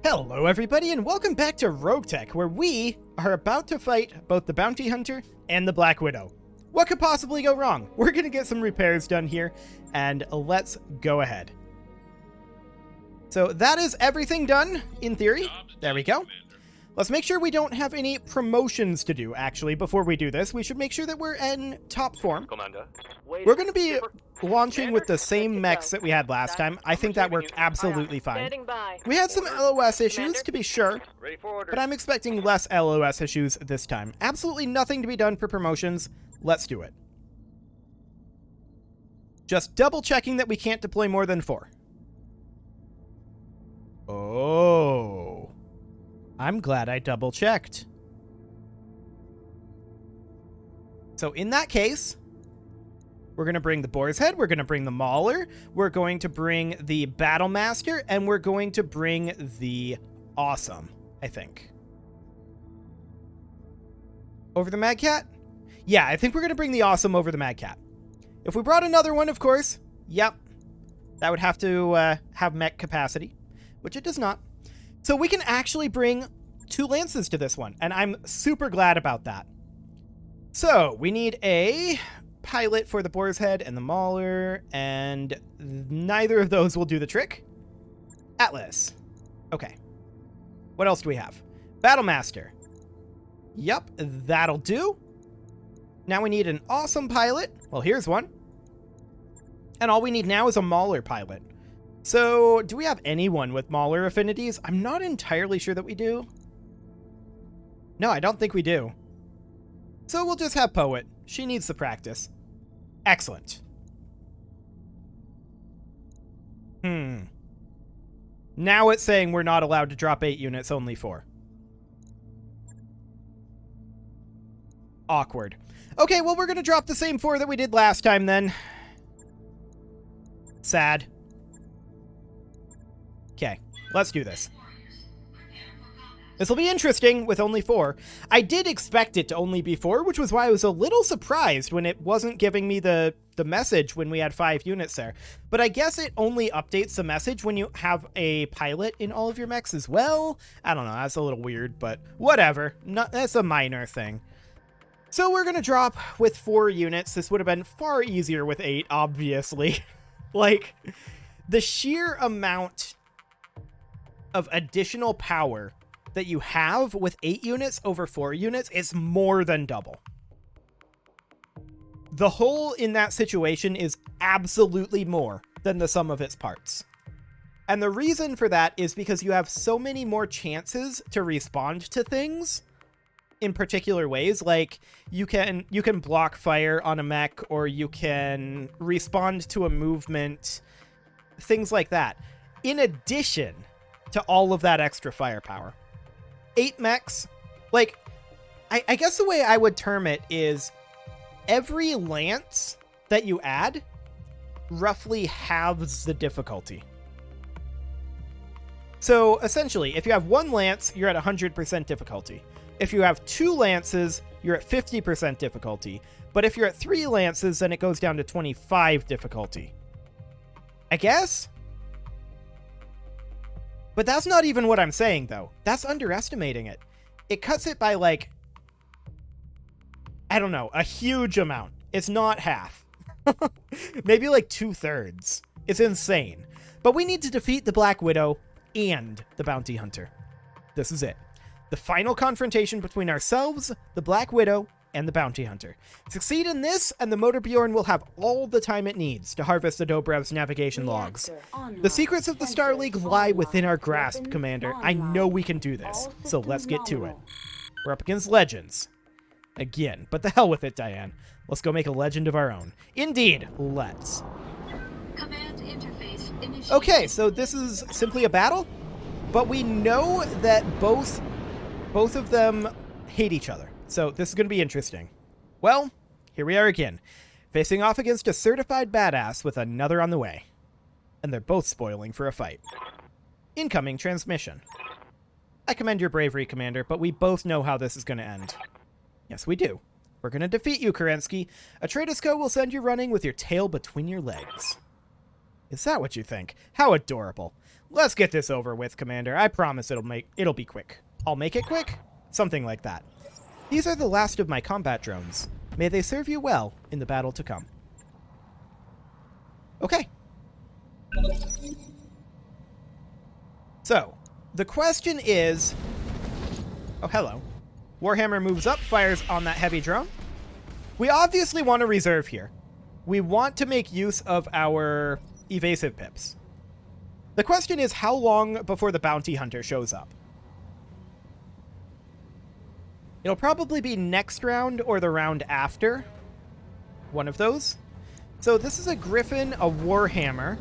Hello everybody and welcome back to RogueTech, where we are about to fight both the Bounty Hunter and the Black Widow. What could possibly go wrong? We're gonna get some repairs done here, and let's go ahead. So that is everything done, in theory. There we go. Let's make sure we don't have any promotions to do, actually, before we do this. We should make sure that we're in top form. Commander. We're going to be launching with the same mechs that we had last time. I think that worked absolutely fine. We had some LOS issues, to be sure, but I'm expecting less LOS issues this time. Absolutely nothing to be done for promotions. Let's do it. Just double checking that we can't deploy more than 4. Oh. I'm glad I double checked. So in that case, we're going to bring the Boar's Head, we're going to bring the Mauler, we're going to bring the Battle Master, and we're going to bring the Awesome, I think. Over the Mad Cat? Yeah, I think we're going to bring the Awesome over the Mad Cat. If we brought another one, of course, yep, that would have to have mech capacity, which it does not. So we can actually bring 2 Lances to this one, and I'm super glad about that. So we need a pilot for the Boar's Head and the Mauler, and neither of those will do the trick. Atlas. Okay. What else do we have? Battle Master. Yep, that'll do. Now we need an awesome pilot. Well, here's one. And all we need now is a Mauler pilot. So, do we have anyone with Mauler affinities? I'm not entirely sure that we do. No, I don't think we do. So we'll just have Poet. She needs the practice. Excellent. Now it's saying we're not allowed to drop 8 units, only 4. Awkward. Okay, well, we're going to drop the same 4 that we did last time, then. Sad. Okay, let's do this. This will be interesting with only 4. I did expect it to only be 4, which was why I was a little surprised when it wasn't giving me the message when we had 5 units there. But I guess it only updates the message when you have a pilot in all of your mechs as well. I don't know, that's a little weird, but whatever. That's a minor thing. So we're going to drop with 4 units. This would have been far easier with 8, obviously. Like, the sheer amount of additional power that you have with 8 units over 4 units is more than double. The whole in that situation is absolutely more than the sum of its parts. And the reason for that is because you have so many more chances to respond to things in particular ways. Like, you can block fire on a mech, or you can respond to a movement, things like that. In addition to all of that extra firepower. 8 mechs, like, I guess the way I would term it is every lance that you add roughly halves the difficulty. So essentially, if you have 1 lance, you're at 100% difficulty. If you have 2 lances, you're at 50% difficulty. But if you're at 3 lances, then it goes down to 25 difficulty. I guess? But that's not even what I'm saying, though. That's underestimating it. It cuts it by, like, I don't know, a huge amount. It's not half. Maybe like 2/3. It's insane. But we need to defeat the Black Widow and the Bounty Hunter. This is it. The final confrontation between ourselves, the Black Widow, and the Bounty Hunter. Succeed in this, and the Motor Bjorn will have all the time it needs to harvest the Dobrev's navigation logs. The secrets of the Star League lie within our grasp, Commander. I know we can do this, so let's get to it. We're up against legends. Again, but the hell with it, Diane. Let's go make a legend of our own. Indeed, let's. Command interface initiated. Okay, so this is simply a battle, but we know that both of them hate each other. So this is going to be interesting. Well, here we are again, facing off against a certified badass with another on the way. And they're both spoiling for a fight. Incoming transmission. I commend your bravery, Commander, but we both know how this is going to end. Yes, we do. We're going to defeat you, Kerensky. Atreides Co. will send you running with your tail between your legs. Is that what you think? How adorable. Let's get this over with, Commander. I promise it'll be quick. I'll make it quick? Something like that. These are the last of my combat drones. May they serve you well in the battle to come. Okay. So, the question is... Oh, hello. Warhammer moves up, fires on that heavy drone. We obviously want to reserve here. We want to make use of our evasive pips. The question is, how long before the bounty hunter shows up? It'll probably be next round or the round after. One of those. So this is a Griffin, a Warhammer.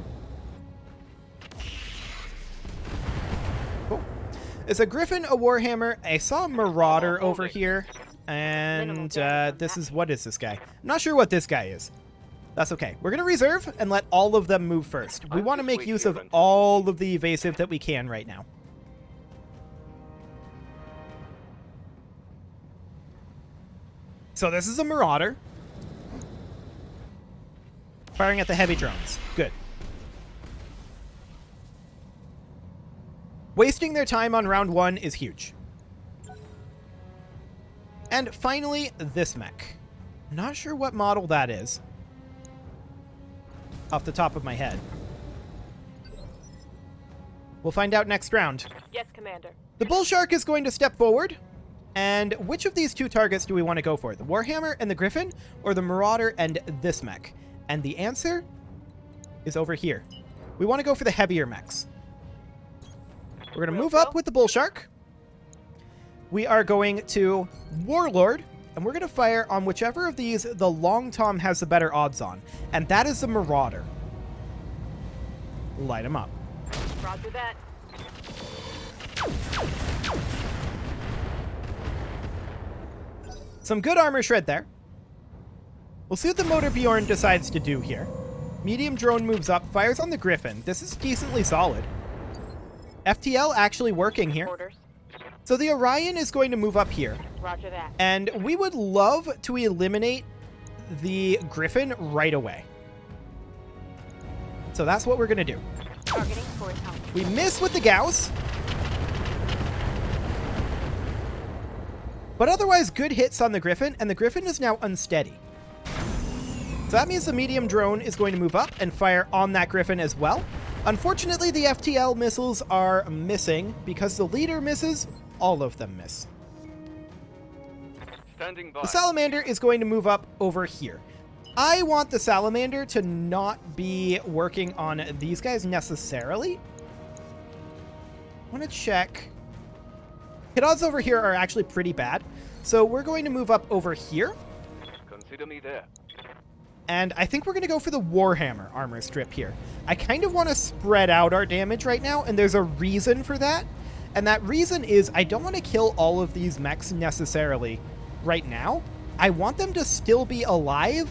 Cool. It's a Griffin, a Warhammer. I saw a Marauder over here. And what is this guy? I'm not sure what this guy is. That's okay. We're going to reserve and let all of them move first. We want to make use of all of the evasive that we can right now. So this is a Marauder. Firing at the heavy drones. Good. Wasting their time on round 1 is huge. And finally, this mech. Not sure what model that is. Off the top of my head. We'll find out next round. Yes, Commander. The Bull Shark is going to step forward. And which of these two targets do we want to go for? The Warhammer and the Griffin, or the Marauder and this mech? And the answer is over here. We want to go for the heavier mechs. We're going to move up with the Bull Shark. We are going to Warlord, and we're going to fire on whichever of these the Long Tom has the better odds on. And that is the Marauder. Light him up. Roger that. Some good armor shred there. We'll see what the Motor Bjorn decides to do here. Medium drone moves up, fires on the Griffin. This is decently solid. FTL actually working here. Orders. So the Orion is going to move up here. Roger that. And we would love to eliminate the Griffin right away. So that's what we're going to do. Targeting for its help. We miss with the Gauss. But otherwise, good hits on the Griffin, and the Griffin is now unsteady. So that means the medium drone is going to move up and fire on that Griffin as well. Unfortunately, the FTL missiles are missing. Because the leader misses, all of them miss. Standing by. The Salamander is going to move up over here. I want the Salamander to not be working on these guys necessarily. I want to check. Hit odds over here are actually pretty bad. So we're going to move up over here. Consider me there. And I think we're going to go for the Warhammer armor strip here. I kind of want to spread out our damage right now, and there's a reason for that. And that reason is I don't want to kill all of these mechs necessarily right now. I want them to still be alive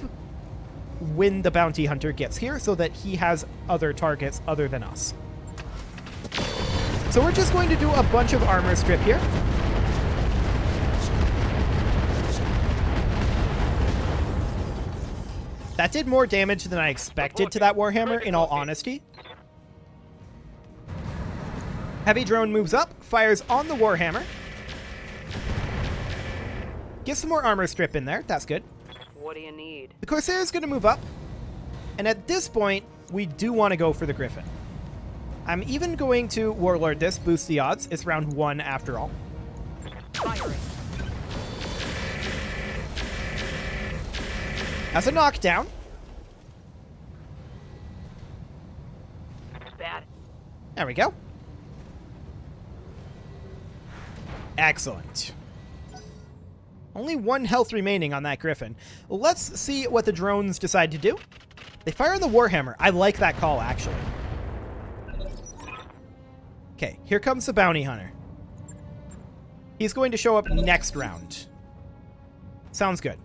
when the bounty hunter gets here so that he has other targets other than us. So we're just going to do a bunch of armor strip here. That did more damage than I expected to that Warhammer, in all honesty. Heavy drone moves up, fires on the Warhammer. Get some more armor strip in there. That's good. What do you need? The Corsair is going to move up. And at this point, we do want to go for the Griffin. I'm even going to Warlord this, boost the odds. It's round 1 after all. Firing. That's a knockdown. Bad. There we go. Excellent. Only 1 health remaining on that Griffin. Let's see what the drones decide to do. They fire on the Warhammer. I like that call, actually. Okay, here comes the bounty hunter. He's going to show up next round. Sounds good.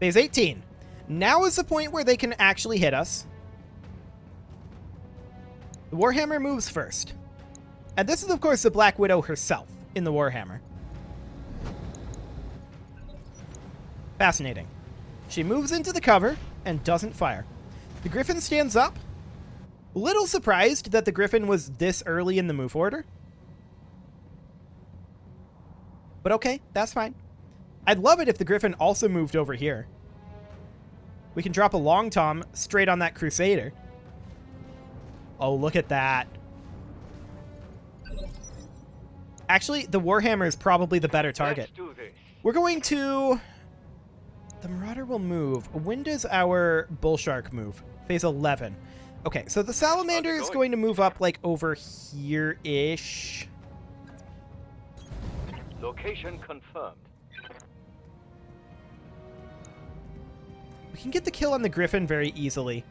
Phase 18. Now is the point where they can actually hit us. The Warhammer moves first. And this is, of course, the Black Widow herself in the Warhammer. Fascinating. She moves into the cover and doesn't fire. The Griffin stands up. Little surprised that the Griffin was this early in the move order. But okay, that's fine. I'd love it if the Griffin also moved over here. We can drop a Long Tom straight on that Crusader. Oh, look at that. Actually, the Warhammer is probably the better target. Let's do this. We're going to... The Marauder will move. When does our Bull Shark move? Phase 11. Okay, so the Salamander is going to move up, like, over here-ish. Location confirmed. We can get the kill on the Griffin very easily.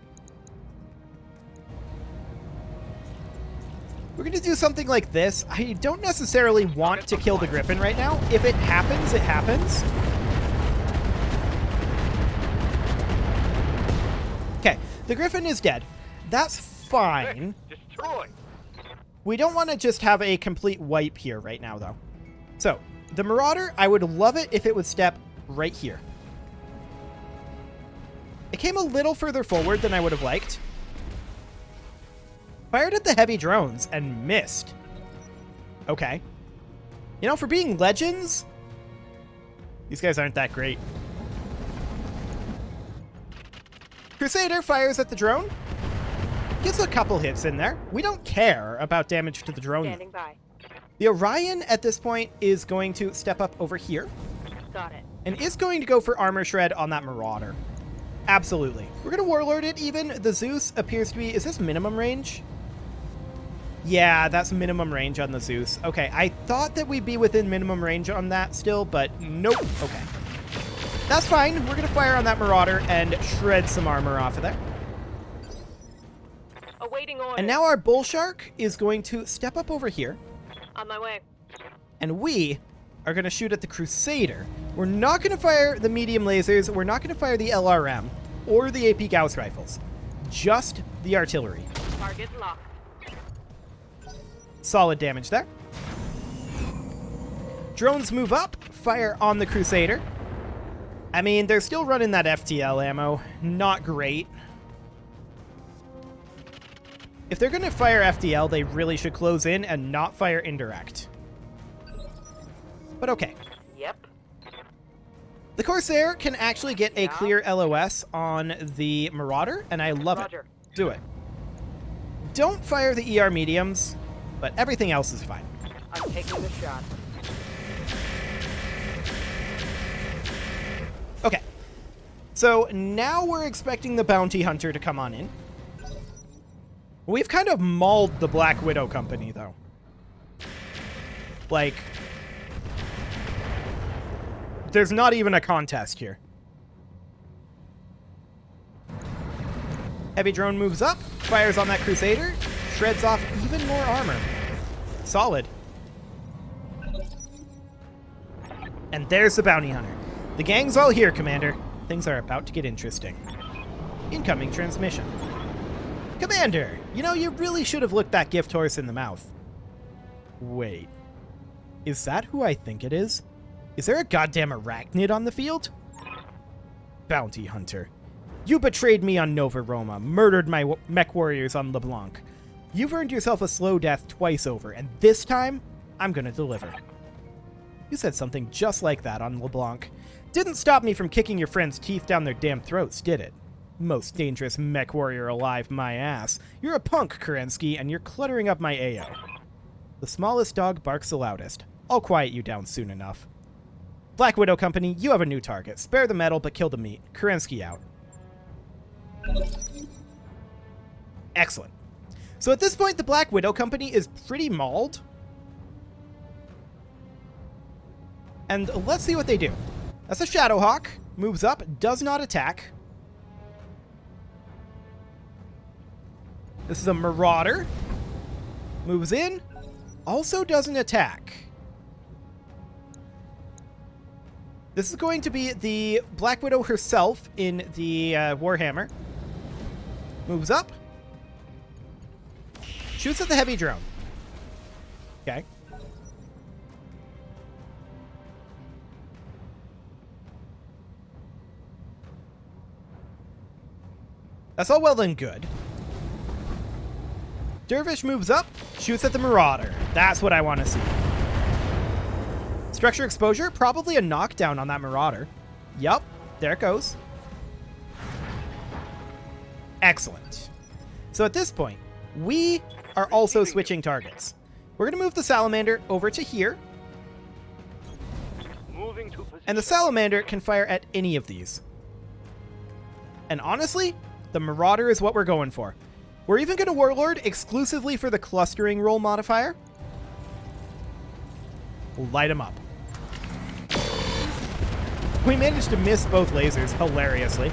We're going to do something like this. I don't necessarily want to kill the Griffin right now. If it happens, it happens. Okay, the Griffin is dead. That's fine. Destroy. We don't want to just have a complete wipe here right now, though. So, the Marauder, I would love it if it would step right here. It came a little further forward than I would have liked. Fired at the heavy drones and missed. Okay. You know, for being legends, these guys aren't that great. Crusader fires at the drone. Gets a couple hits in there. We don't care about damage to the drone. Standing by. The Orion at this point is going to step up over here. Got it. And is going to go for Armor Shred on that Marauder. Absolutely. We're going to Warlord it even. The Zeus appears to be... Is this minimum range? Yeah, that's minimum range on the Zeus. Okay, I thought that we'd be within minimum range on that still, but nope. Okay. That's fine. We're going to fire on that Marauder and shred some armor off of there. Awaiting orders. And now our Bull Shark is going to step up over here. On my way. And we are going to shoot at the Crusader. We're not going to fire the medium lasers. We're not going to fire the LRM or the AP Gauss rifles. Just the artillery. Target locked. Solid damage there. Drones move up. Fire on the Crusader. I mean, they're still running that FTL ammo. Not great. If they're going to fire FTL, they really should close in and not fire indirect. But okay. Yep. The Corsair can actually get a clear LOS on the Marauder, and I love Roger. it. Do it. Don't fire the ER mediums, but everything else is fine. I'm taking the shot. Okay. So now we're expecting the Bounty Hunter to come on in. We've kind of mauled the Black Widow Company, though. Like, there's not even a contest here. Heavy drone moves up, fires on that Crusader, shreds off even more armor. Solid. And there's the Bounty Hunter. The gang's all here, Commander. Things are about to get interesting. Incoming transmission. Commander, you know, you really should have looked that gift horse in the mouth. Wait. Is that who I think it is? Is there a goddamn arachnid on the field? Bounty Hunter. You betrayed me on Nova Roma, murdered my mech warriors on LeBlanc. You've earned yourself a slow death twice over, and this time, I'm gonna deliver. You said something just like that on LeBlanc. Didn't stop me from kicking your friends' teeth down their damn throats, did it? Most dangerous mech warrior alive, my ass. You're a punk, Kerensky, and you're cluttering up my AO. The smallest dog barks the loudest. I'll quiet you down soon enough. Black Widow Company, you have a new target. Spare the metal, but kill the meat. Kerensky out. Excellent. So at this point, the Black Widow Company is pretty mauled. And let's see what they do. That's a Shadowhawk. Moves up, does not attack. This is a Marauder. Moves in. Also doesn't attack. This is going to be the Black Widow herself in the Warhammer. Moves up. Shoots at the heavy drone. Okay. That's all well and good. Dervish moves up, shoots at the Marauder. That's what I want to see. Structure exposure, probably a knockdown on that Marauder. Yup, there it goes. Excellent. So at this point, we are also switching targets. We're going to move the Salamander over to here. Moving to position. And the Salamander can fire at any of these. And honestly, the Marauder is what we're going for. We're even going to Warlord exclusively for the clustering roll modifier. Light him up. We managed to miss both lasers hilariously.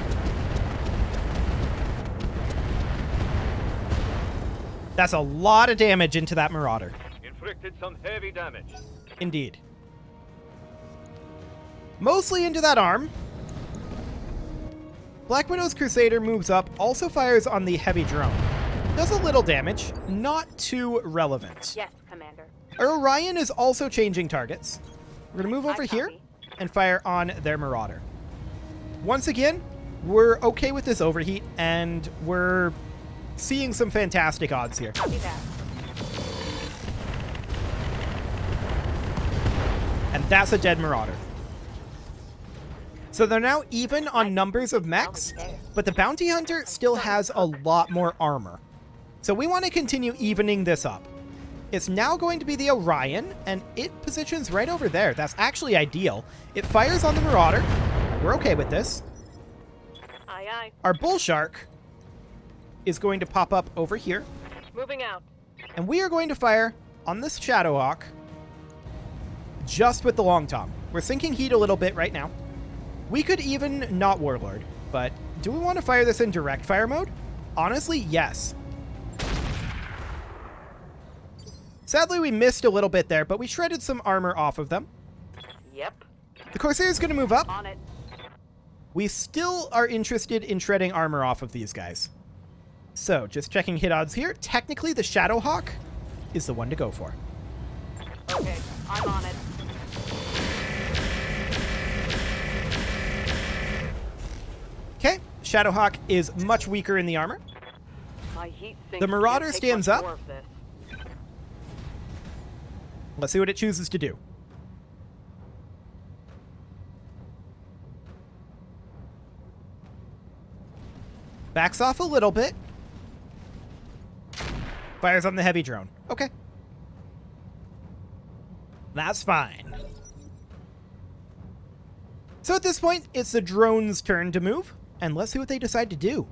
That's a lot of damage into that Marauder. Inflicted some heavy damage. Indeed. Mostly into that arm. Black Widow's Crusader moves up, also fires on the heavy drone. Does a little damage, not too relevant. Yes, Commander. Our Orion is also changing targets. We're going to move over here and fire on their Marauder. Once again, we're okay with this overheat, and we're seeing some fantastic odds here. Copy that. And that's a dead Marauder. So they're now even on numbers of mechs, but the Bounty Hunter still has a lot more armor. So we want to continue evening this up. It's now going to be the Orion, and it positions right over there. That's actually ideal. It fires on the Marauder. We're okay with this. Aye, aye. Our Bull Shark is going to pop up over here, Moving out. and we are going to fire on this Shadowhawk just with the Long Tom. We're sinking heat a little bit right now. We could even not Warlord, but do we want to fire this in direct fire mode? Honestly, yes. Sadly, we missed a little bit there, but we shredded some armor off of them. Yep. The Corsair is going to move up. On it. We still are interested in shredding armor off of these guys. So, just checking hit odds here. Technically, the Shadowhawk is the one to go for. Okay, I'm on it. Okay, Shadowhawk is much weaker in the armor. My heat The sinks Marauder can't take stands much up. more of this. Let's see what it chooses to do. Backs off a little bit. Fires on the heavy drone. Okay. That's fine. So at this point, it's the drone's turn to move, and let's see what they decide to do.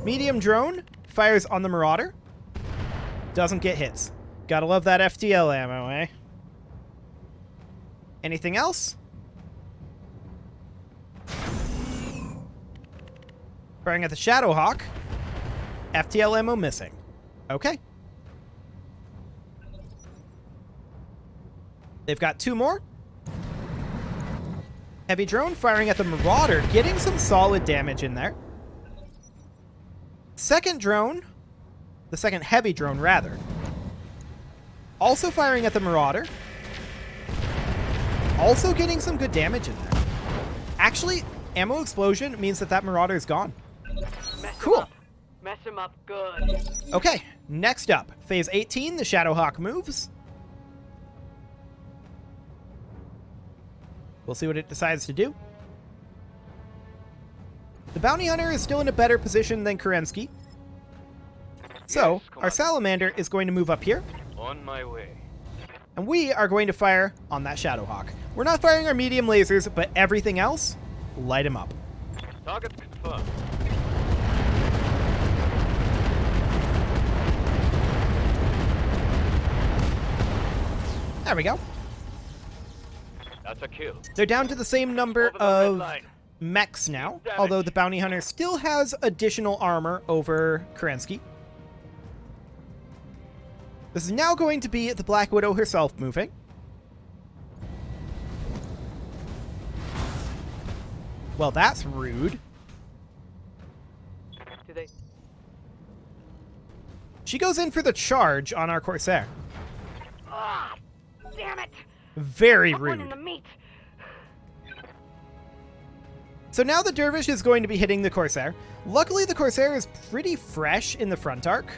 Medium drone fires on the Marauder. Doesn't get hits. Gotta love that FTL ammo, eh? Anything else? Firing at the Shadowhawk. FTL ammo missing. Okay. They've got two more. Heavy drone firing at the Marauder, getting some solid damage in there. Second drone, the second heavy drone rather, also firing at the Marauder. Also getting some good damage in there. Actually, ammo explosion means that Marauder is gone. Mess Cool. him up. Mess him up good. Okay, next up, phase 18, the Shadowhawk moves. We'll see what it decides to do. The Bounty Hunter is still in a better position than Kerensky. So, Yes, our Salamander is going to move up here, On my way. and we are going to fire on that Shadowhawk. We're not firing our medium lasers, but everything else, light him up. Target confirmed. There we go. That's a kill. They're down to the same number Over the red of line. mechs now, Damage. although the Bounty Hunter still has additional armor over Kerensky. This is now going to be the Black Widow herself moving. Well, that's rude. Do they? She goes in for the charge on our Corsair. Ah! Damn it! Very Put one in rude. the meat. So now the Dervish is going to be hitting the Corsair. Luckily, the Corsair is pretty fresh in the front arc.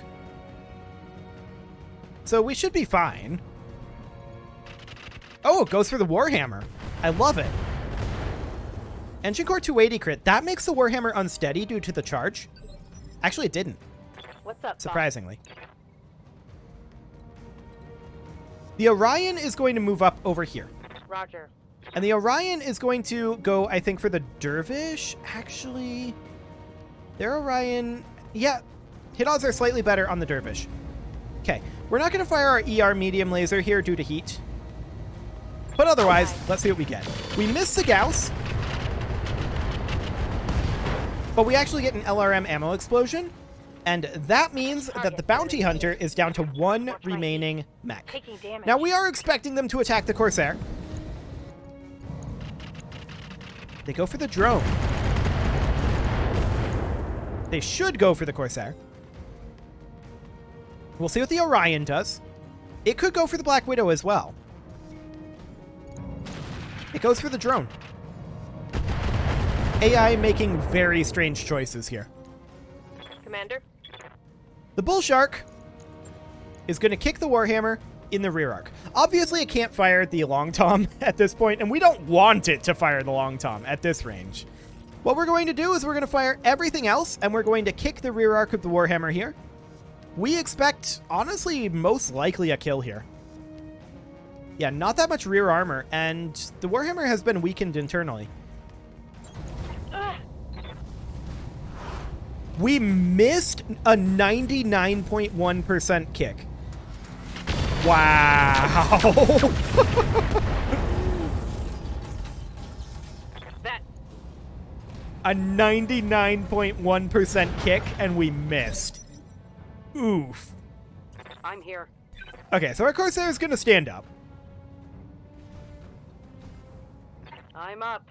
So we should be fine. Oh, it goes for the Warhammer. I love it. Engine Core 280 crit. That makes the Warhammer unsteady due to the charge. Actually, it didn't. What's up, Bob? Surprisingly. The Orion is going to move up over here. Roger. And the Orion is going to go, I think, for the Dervish. Actually, their Orion... Yeah, hit odds are slightly better on the Dervish. Okay, we're not going to fire our ER medium laser here due to heat. But otherwise, let's see what we get. We miss the Gauss. But we actually get an LRM ammo explosion. And that means that the Bounty Hunter is down to one remaining mech. Taking damage. Now, we are expecting them to attack the Corsair. They go for the drone. They should go for the Corsair. We'll see what the Orion does. It could go for the Black Widow as well. It goes for the drone. AI making very strange choices here. Commander? The Bull Shark is going to kick the Warhammer in the rear arc. Obviously, it can't fire the Long Tom at this point, and we don't want it to fire the Long Tom at this range. What we're going to do is we're going to fire everything else, and we're going to kick the rear arc of the Warhammer here. We expect, honestly, most likely a kill here. Yeah, not that much rear armor, and the Warhammer has been weakened internally. We missed a 99.1% kick. Wow. That. A 99.1% kick, and we missed. Oof. I'm here. Okay, so our Corsair is going to stand up. I'm up.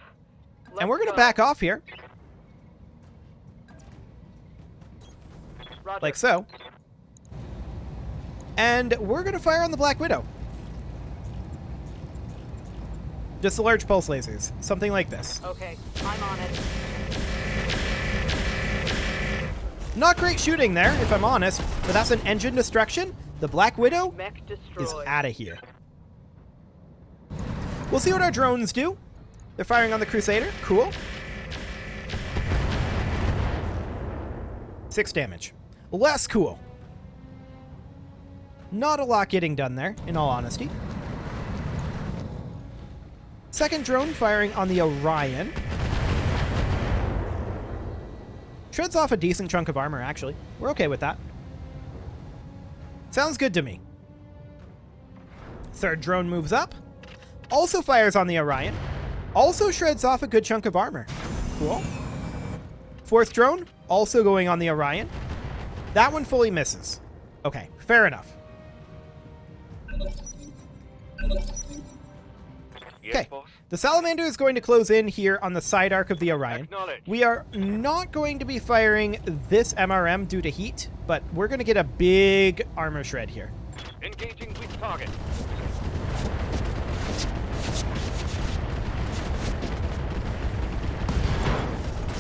And we're going to go. back off here, Roger. like so. And we're going to fire on the Black Widow. Just the large pulse lasers. Something like this. Okay, I'm on it. Not great shooting there, if I'm honest, but that's an engine destruction. The Black Widow Mech is destroyed. out of here. We'll see what our drones do. They're firing on the Crusader. Cool. 6 damage. Less cool. Not a lot getting done there, in all honesty. Second drone firing on the Orion. Shreds off a decent chunk of armor, actually. We're okay with that. Sounds good to me. Third drone moves up. Also fires on the Orion. Also shreds off a good chunk of armor. Cool. Fourth drone, also going on the Orion. That one fully misses. Okay, fair enough. Yes, Okay, boss. the Salamander is going to close in here on the side arc of the Orion. Acknowledged. We are not going to be firing this MRM due to heat, but we're going to get a big armor shred here. Engaging with target.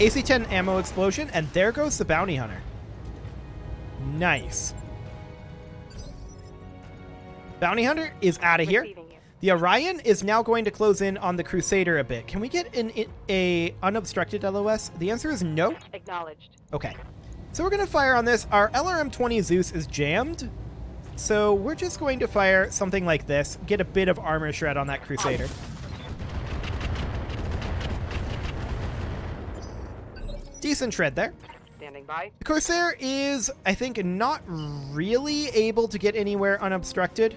AC-10 ammo explosion, and there goes the Bounty Hunter. Nice. Bounty Hunter is out of here. Receiving you. The Orion is now going to close in on the Crusader a bit. Can we get a unobstructed LOS? The answer is no. Acknowledged. Okay. So we're going to fire on this. Our LRM-20 Zeus is jammed. So we're just going to fire something like this. Get a bit of armor shred on that Crusader. Decent shred there. Standing by. The Corsair is, I think, not really able to get anywhere unobstructed.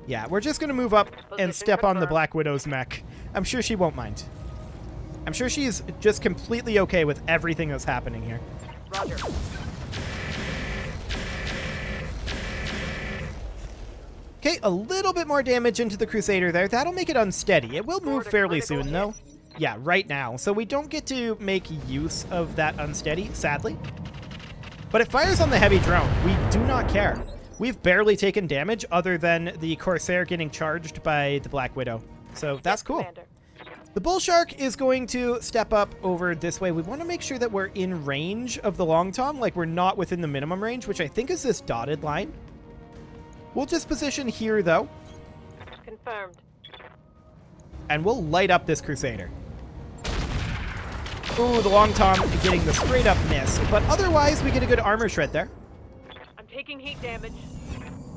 Yeah, we're just going to move up and Position step on the confirmed. Black Widow's mech. I'm sure she won't mind. I'm sure she's just completely okay with everything that's happening here. Roger. Okay, a little bit more damage into the Crusader there. That'll make it unsteady. It will move Forward a fairly critical soon, though. Yeah, right now. So we don't get to make use of that unsteady, sadly. But it fires on the heavy drone. We do not care. We've barely taken damage other than the Corsair getting charged by the Black Widow. So that's cool. Commander. The bull shark is going to step up over this way. We want to make sure that we're in range of the long tom, like we're not within the minimum range, which I think is this dotted line. We'll just position here, though, Confirmed. and we'll light up this Crusader. Ooh, the long tom getting the straight up miss, but otherwise we get a good armor shred there. I'm taking heat damage.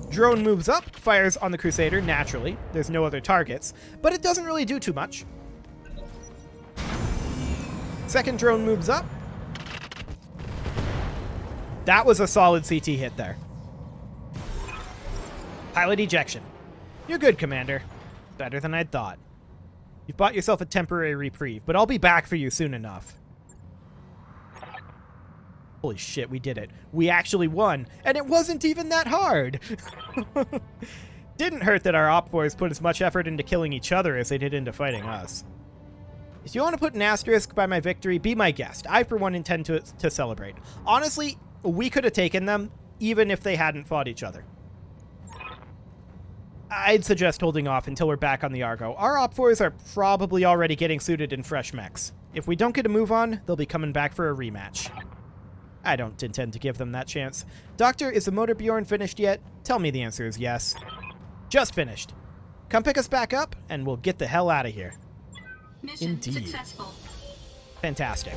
Drone moves up, fires on the Crusader naturally. There's no other targets, but it doesn't really do too much. Second drone moves up. That was a solid CT hit there. Pilot ejection. You're good, Commander. Better than I'd thought. You've bought yourself a temporary reprieve, but I'll be back for you soon enough. Holy shit, we did it. We actually won, and it wasn't even that hard. Didn't hurt that our op force put as much effort into killing each other as they did into fighting us. If you want to put an asterisk by my victory, be my guest. I, for one, intend to celebrate. Honestly, we could have taken them, even if they hadn't fought each other. I'd suggest holding off until we're back on the Argo. Our op fours are probably already getting suited in fresh mechs. If we don't get a move on, they'll be coming back for a rematch. I don't intend to give them that chance. Doctor, is the motor Bjorn finished yet? Tell me the answer is yes. Just finished. Come pick us back up, and we'll get the hell out of here. Mission Indeed. successful. Fantastic.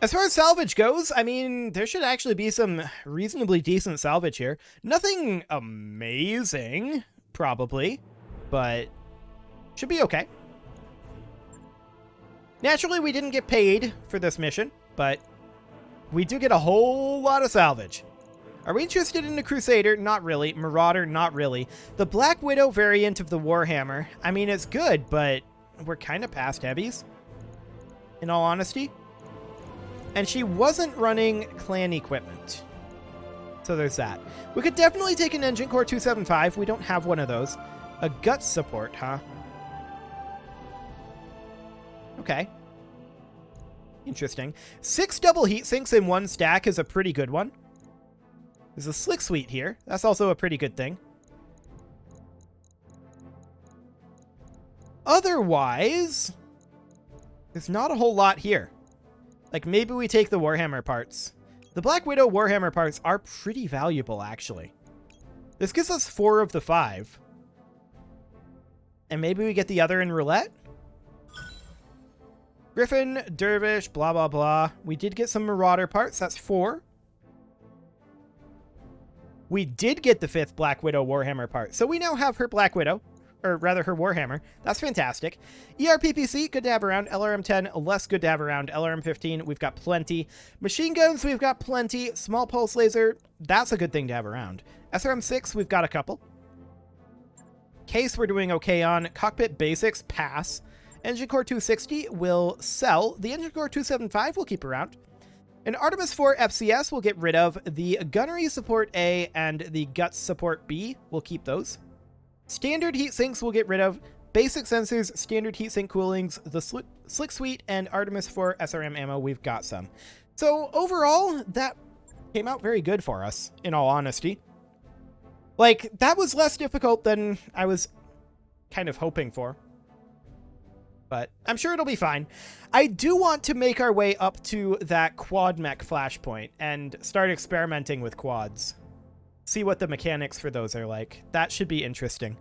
As far as salvage goes, I mean, there should actually be some reasonably decent salvage here. Nothing amazing, probably, but should be okay. Naturally, we didn't get paid for this mission, but we do get a whole lot of salvage. Are we interested in the Crusader? Not really. Marauder? Not really. The Black Widow variant of the Warhammer, I mean, it's good, but we're kind of past heavies, in all honesty. And she wasn't running clan equipment. So there's that. We could definitely take an Engine Core 275. We don't have one of those. A Guts support, huh? Okay. Interesting. 6 double heat sinks in one stack is a pretty good one. There's a Slick Suite here. That's also a pretty good thing. Otherwise, there's not a whole lot here. Like, maybe we take the Warhammer parts. The Black Widow Warhammer parts are pretty valuable, actually. This gives us 4 of the 5. And maybe we get the other in roulette? Griffin, Dervish, blah, blah, blah. We did get some Marauder parts. That's 4. We did get the 5th Black Widow Warhammer part. So we now have her Black Widow. Or rather, her Warhammer. That's fantastic. ERPPC, good to have around. LRM-10, less good to have around. LRM-15, we've got plenty. Machine guns, we've got plenty. Small pulse laser, that's a good thing to have around. SRM-6, we've got a couple. Case, we're doing okay on. Cockpit basics, pass. Engine Core 260 will sell. The Engine Core 275 we'll keep around. An Artemis 4 FCS we'll get rid of. The Gunnery Support A and the Guts Support B, we'll keep those. Standard heat sinks we'll get rid of. Basic sensors, standard heatsink coolings, the Slick Suite, and Artemis 4 SRM ammo, we've got some. So overall, that came out very good for us, in all honesty. Like, that was less difficult than I was kind of hoping for. But I'm sure it'll be fine. I do want to make our way up to that quad mech flashpoint and start experimenting with quads. See what the mechanics for those are like. That should be interesting.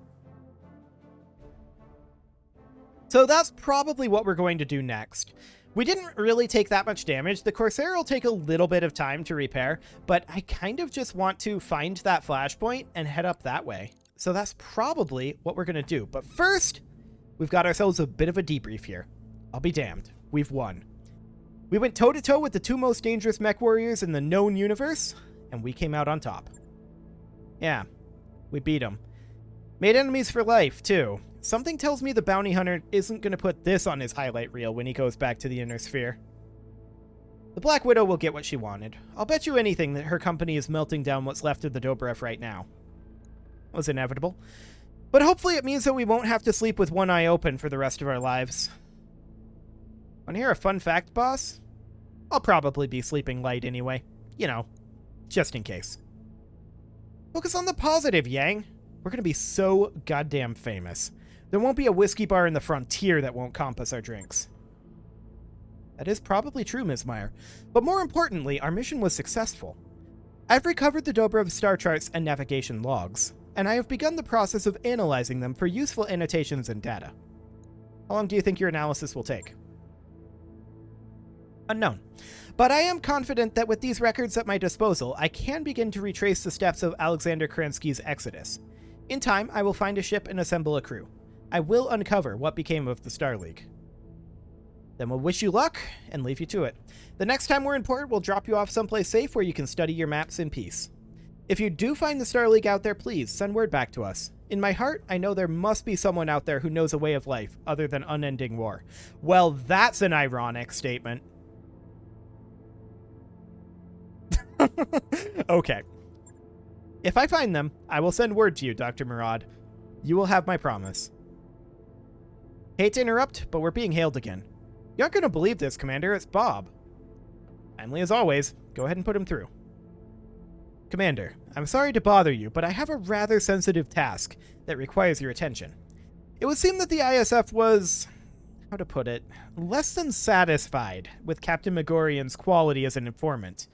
So that's probably what we're going to do next. We didn't really take that much damage. The Corsair will take a little bit of time to repair, but I kind of just want to find that flashpoint and head up that way. So that's probably what we're going to do. But first, we've got ourselves a bit of a debrief here. I'll be damned. We've won. We went toe-to-toe with the 2 most dangerous mech warriors in the known universe, and we came out on top. Yeah, we beat them. Made enemies for life, too. Something tells me the bounty hunter isn't going to put this on his highlight reel when he goes back to the Inner Sphere. The Black Widow will get what she wanted. I'll bet you anything that her company is melting down what's left of the Dobrev right now. It was inevitable. But hopefully it means that we won't have to sleep with one eye open for the rest of our lives. Want to hear a fun fact, boss? I'll probably be sleeping light anyway. You know, just in case. Focus on the positive, Yang. we're going to be so goddamn famous. There won't be a whiskey bar in the frontier that won't comp us our drinks. That is probably true, Ms. Meyer. But more importantly, our mission was successful. I've recovered the Dobrov star charts and navigation logs, and I have begun the process of analyzing them for useful annotations and data. How long do you think your analysis will take? Unknown. But I am confident that with these records at my disposal, I can begin to retrace the steps of Alexander Kerensky's exodus. In time, I will find a ship and assemble a crew. I will uncover what became of the Star League. Then we'll wish you luck and leave you to it. The next time we're in port, we'll drop you off someplace safe where you can study your maps in peace. If you do find the Star League out there, please send word back to us. In my heart, I know there must be someone out there who knows a way of life other than unending war. Well, that's an ironic statement. Okay. If I find them, I will send word to you, Dr. Murad. You will have my promise. Hate to interrupt, but we're being hailed again. You aren't going to believe this, Commander. It's Bob. Timely as always. Go ahead and put him through. Commander, I'm sorry to bother you, but I have a rather sensitive task that requires your attention. It would seem that the ISF was, how to put it, less than satisfied with Captain Megorian's quality as an informant.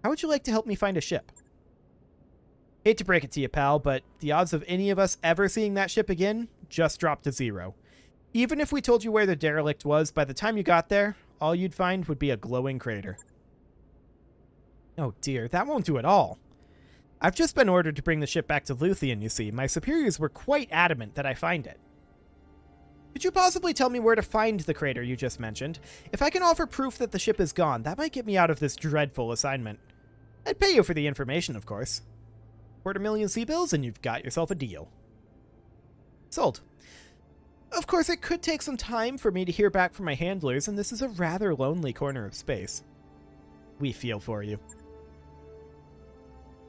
How would you like to help me find a ship? Hate to break it to you, pal, but the odds of any of us ever seeing that ship again just dropped to 0. Even if we told you where the derelict was, by the time you got there, all you'd find would be a glowing crater. Oh dear, that won't do at all. I've just been ordered to bring the ship back to Luthien, you see. My superiors were quite adamant that I find it. Could you possibly tell me where to find the crater you just mentioned? If I can offer proof that the ship is gone, that might get me out of this dreadful assignment. I'd pay you for the information, of course. 250,000 sea bills, and you've got yourself a deal. Sold. Of course, it could take some time for me to hear back from my handlers, and this is a rather lonely corner of space. We feel for you.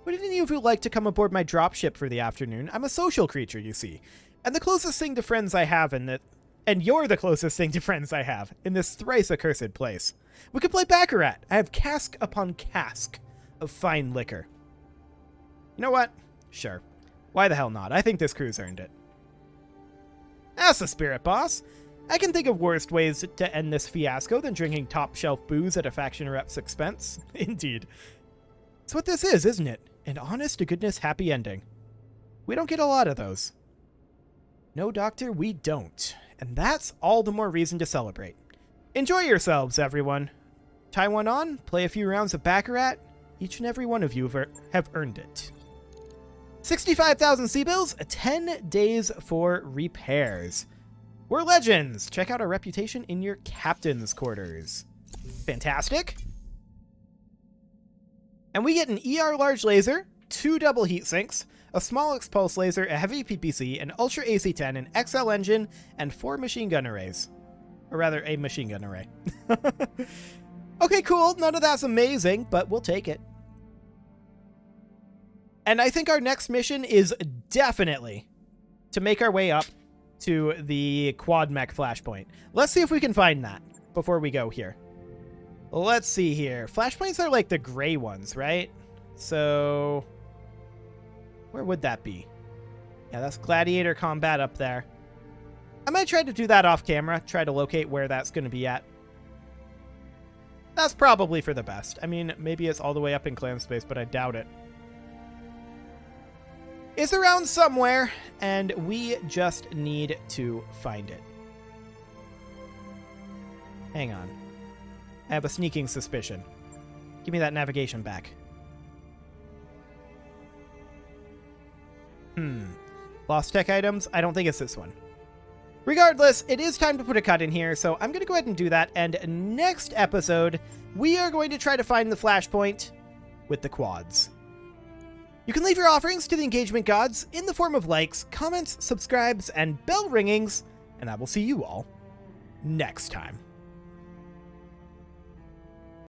Would any of you like to come aboard my dropship for the afternoon? I'm a social creature, you see, and the closest thing to friends I have and you're the closest thing to friends I have in this thrice accursed place. We could play baccarat. I have cask upon cask of fine liquor. You know what? Sure. Why the hell not? I think this crew's earned it. That's the spirit, boss. I can think of worse ways to end this fiasco than drinking top-shelf booze at a faction rep's expense. Indeed. It's what this is, isn't it? An honest-to-goodness happy ending. We don't get a lot of those. No, Doctor, we don't. And that's all the more reason to celebrate. Enjoy yourselves, everyone. Tie one on, play a few rounds of baccarat. Each and every one of you have earned it. 65,000 sea bills, 10 days for repairs. We're legends. Check out our reputation in your captain's quarters. Fantastic. And we get an ER large laser, 2 double heat sinks, a small X-pulse laser, a heavy PPC, an Ultra AC-10, an XL engine, and 4 machine gun arrays. Or rather, a machine gun array. Okay, cool. None of that's amazing, but we'll take it. And I think our next mission is definitely to make our way up to the quad mech flashpoint. Let's see if we can find that before we go here. Let's see here. Flashpoints are like the gray ones, right? So where would that be? Yeah, that's gladiator combat up there. I might try to do that off camera, try to locate where that's going to be at. That's probably for the best. I mean, maybe it's all the way up in clan space, but I doubt it. It's around somewhere, and we just need to find it. Hang on. I have a sneaking suspicion. Give me that navigation back. Lost tech items? I don't think it's this one. Regardless, it is time to put a cut in here, so I'm going to go ahead and do that, and next episode, we are going to try to find the flashpoint with the quads. You can leave your offerings to the engagement gods in the form of likes, comments, subscribes, and bell ringings, and I will see you all next time.